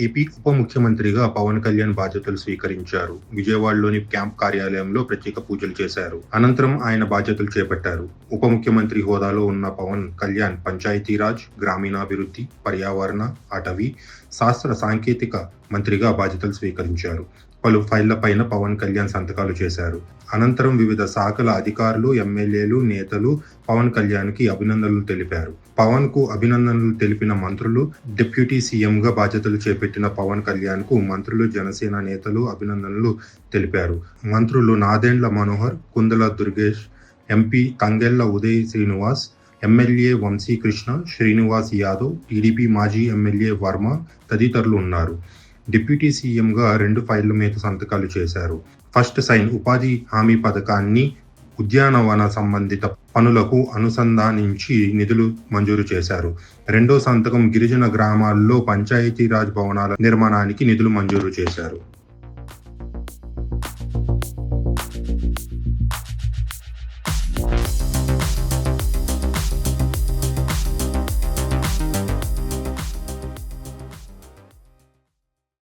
AP ఉప ముఖ్యమంత్రిగా పవన్ కళ్యాణ్ బాధ్యతలు స్వీకరించారు. విజయవాడలోని క్యాంప్ కార్యాలయంలో ప్రత్యేక పూజలు చేశారు. అనంతరం ఆయన బాధ్యతలు చేపట్టారు. ఉప ముఖ్యమంత్రి హోదాలో ఉన్న పవన్ కళ్యాణ్ పంచాయతీరాజ్, గ్రామీణాభివృద్ధి, పర్యావరణ, అటవీ, శాస్త్ర సాంకేతిక మంత్రిగా బాధ్యతలు స్వీకరించారు. పలు ఫైళ్లపైన పవన్ కళ్యాణ్ సంతకాలు చేశారు. అనంతరం వివిధ శాఖల అధికారులు, ఎమ్మెల్యేలు, నేతలు పవన్ కళ్యాణ్ కి అభినందనలు తెలిపారు. పవన్ కు అభినందనలు తెలిపిన మంత్రులు, డిప్యూటీ సీఎంగా బాధ్యతలు చేపట్టిన పవన్ కళ్యాణ్ కు మంత్రులు, జనసేన నేతలు అభినందనలు తెలిపారు. మంత్రులు Nadendla Manohar, Kandula Durgesh, MP Tangella Uday Srinivas, MLA Vamsikrishna, Srinivas Yadav, TDP మాజీ ఎమ్మెల్యే వర్మ తదితరులు ఉన్నారు. డిప్యూటీ సీఎంగా 2 ఫైళ్ల మీద సంతకాలు చేశారు. ఫస్ట్ సైన్ ఉపాధి హామీ పథకాన్ని ఉద్యానవన సంబంధిత పనులకు అనుసంధానించి నిధులు మంజూరు చేశారు. రెండో సంతకం గిరిజన గ్రామాల్లో పంచాయతీరాజ్ భవనాల నిర్మాణానికి నిధులు మంజూరు చేశారు.